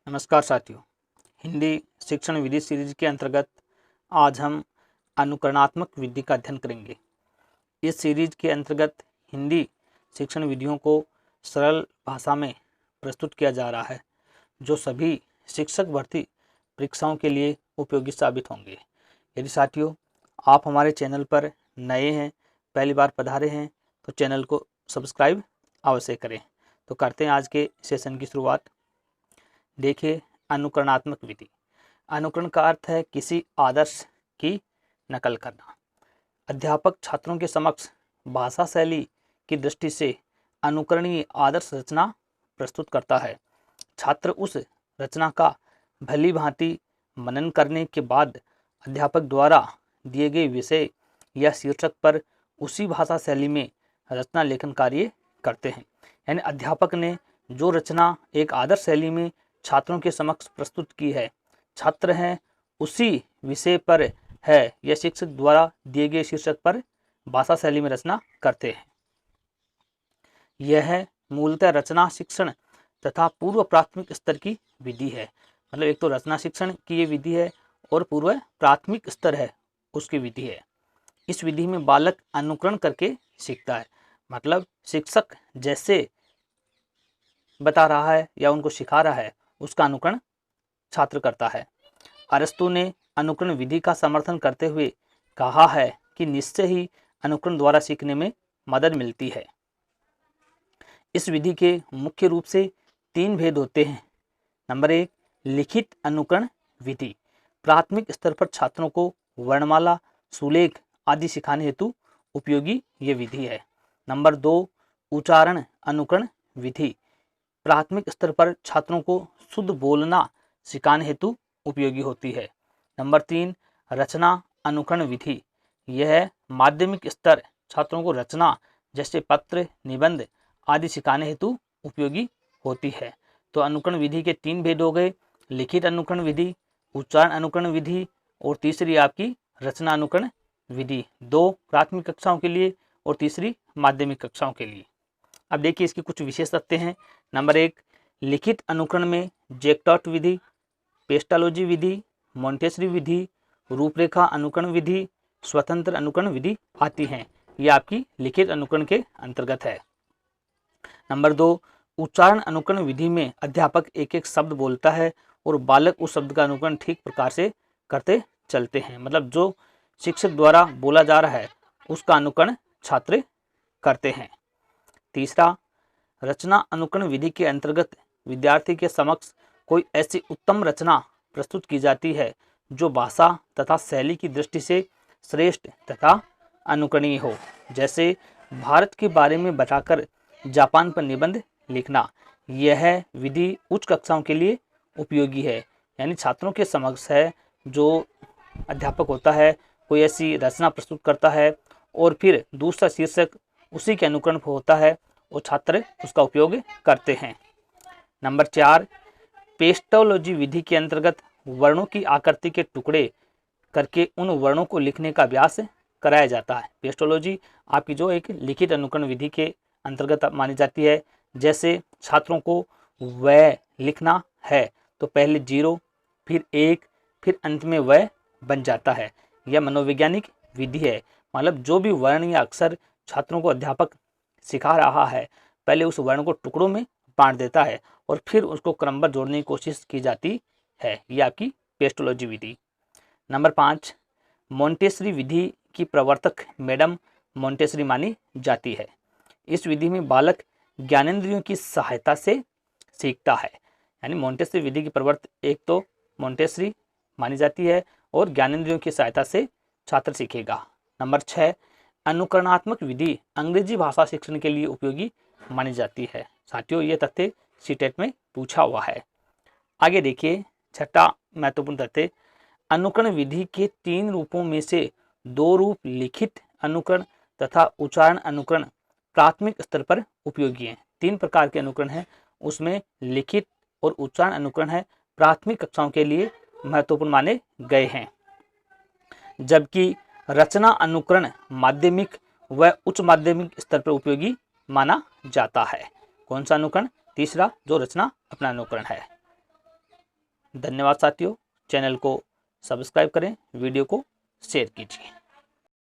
नमस्कार साथियों, हिंदी शिक्षण विधि सीरीज के अंतर्गत आज हम अनुकरणात्मक विधि का अध्ययन करेंगे। इस सीरीज के अंतर्गत हिंदी शिक्षण विधियों को सरल भाषा में प्रस्तुत किया जा रहा है, जो सभी शिक्षक भर्ती परीक्षाओं के लिए उपयोगी साबित होंगे। यदि साथियों आप हमारे चैनल पर नए हैं, पहली बार पधारे हैं, तो चैनल को सब्सक्राइब अवश्य करें। तो करते हैं आज के सेशन की शुरुआत। देखिए, अनुकरणात्मक विधि। अनुकरण का अर्थ है किसी आदर्श की नकल करना। अध्यापक छात्रों के समक्ष भाषा शैली की दृष्टि से अनुकरणीय आदर्श रचना प्रस्तुत करता है। छात्र उस रचना का भली भांति मनन करने के बाद अध्यापक द्वारा दिए गए विषय या शीर्षक पर उसी भाषा शैली में रचना लेखन कार्य करते हैं। यानी अध्यापक ने जो रचना एक आदर्श शैली में छात्रों के समक्ष प्रस्तुत की है, छात्र हैं उसी विषय पर है या शिक्षक द्वारा दिए गए शीर्षक पर भाषा शैली में रचना करते हैं। यह मूलतः रचना शिक्षण तथा पूर्व प्राथमिक स्तर की विधि है। मतलब एक तो रचना शिक्षण की ये विधि है और पूर्व प्राथमिक स्तर है उसकी विधि है। इस विधि में बालक अनुकरण करके सीखता है। मतलब शिक्षक जैसे बता रहा है या उनको सिखा रहा है, उसका अनुकरण छात्र करता है। अरस्तु ने अनुकरण विधि का समर्थन करते हुए कहा है कि निश्चय ही अनुकरण द्वारा सीखने में मदद मिलती है। इस विधि के मुख्य रूप से 3 भेद होते हैं। नंबर 1, लिखित अनुकरण विधि। प्राथमिक स्तर पर छात्रों को वर्णमाला, सुलेख आदि सिखाने हेतु उपयोगी ये विधि है। नंबर 2, उच्चारण अनुकरण विधि। प्राथमिक स्तर पर छात्रों को शुद्ध बोलना सिखाने हेतु उपयोगी होती है। नंबर 3, रचना अनुकरण विधि। यह माध्यमिक स्तर छात्रों को रचना जैसे पत्र, निबंध आदि सिखाने हेतु उपयोगी होती है। तो अनुकरण विधि के 3 भेद हो गए, लिखित अनुकरण विधि, उच्चारण अनुकरण विधि और तीसरी आपकी रचना अनुकरण विधि। 2 प्राथमिक कक्षाओं के लिए और तीसरी माध्यमिक कक्षाओं के लिए। अब देखिए इसकी कुछ विशेष तथ्य हैं। नंबर 1, लिखित अनुकरण में जैक्टॉट विधि, पेस्टालोजी विधि, मोंटेसरी विधि, रूपरेखा अनुकरण विधि, स्वतंत्र अनुकरण विधि आती हैं। ये आपकी लिखित अनुकरण के अंतर्गत है। नंबर 2, उच्चारण अनुकरण विधि में अध्यापक एक एक शब्द बोलता है और बालक उस शब्द का अनुकरण ठीक प्रकार से करते चलते हैं। मतलब जो शिक्षक द्वारा बोला जा रहा है उसका अनुकरण छात्र करते हैं। तीसरा, रचना अनुकरण विधि के अंतर्गत विद्यार्थी के समक्ष कोई ऐसी उत्तम रचना प्रस्तुत की जाती है जो भाषा तथा शैली की दृष्टि से श्रेष्ठ तथा अनुकरणीय हो। जैसे भारत के बारे में बताकर जापान पर निबंध लिखना। यह विधि उच्च कक्षाओं के लिए उपयोगी है। यानी छात्रों के समक्ष है जो अध्यापक होता है, कोई ऐसी रचना प्रस्तुत करता है और फिर दूसरा शीर्षक उसी के अनुकरण होता है और छात्र उसका उपयोग करते हैं। नंबर 4, पेस्टोलॉजी विधि के अंतर्गत वर्णों की आकृति के टुकड़े करके उन वर्णों को लिखने का अभ्यास कराया जाता है। पेस्टोलॉजी आपकी जो एक लिखित अनुकरण विधि के अंतर्गत मानी जाती है। जैसे छात्रों को वह लिखना है तो पहले 0, फिर 1, फिर अंत में वह बन जाता है। यह मनोवैज्ञानिक विधि है। मतलब जो भी वर्ण या अक्षर छात्रों को अध्यापक सिखा रहा है, पहले उस वर्ण को टुकड़ों में बांट देता है और फिर उसको क्रमबद्ध जोड़ने की कोशिश की जाती है। ये आपकी पेस्टोलॉजी विधि। नंबर 5, मोंटेसरी विधि की प्रवर्तक मैडम मोंटेसरी मानी जाती है। इस विधि में बालक ज्ञानेंद्रियों की सहायता से सीखता है। यानी मोंटेसरी विधि की प्रवर्तक एक तो मोंटेसरी मानी जाती है और ज्ञानेंद्रियों की सहायता से छात्र सीखेगा। नंबर 6, अनुकरणात्मक विधि अंग्रेजी भाषा शिक्षण के लिए उपयोगी मानी जाती है। साथियों ये तथ्य सीटेट में पूछा हुआ है। आगे देखिए, छठा महत्वपूर्ण तथ्य, अनुकरण विधि के 3 रूपों में से 2 रूप लिखित अनुकरण तथा उच्चारण अनुकरण प्राथमिक स्तर पर उपयोगी हैं। 3 प्रकार के अनुकरण हैं, उसमें लिखित और उच्चारण अनुकरण है प्राथमिक कक्षाओं के लिए महत्वपूर्ण माने गए हैं। जबकि रचना अनुकरण माध्यमिक व उच्च माध्यमिक स्तर पर उपयोगी माना जाता है। कौन सा अनुकरण? तीसरा, जो रचना अपना अनुकरण है। धन्यवाद साथियों। चैनल को सब्सक्राइब करें, वीडियो को शेयर कीजिए।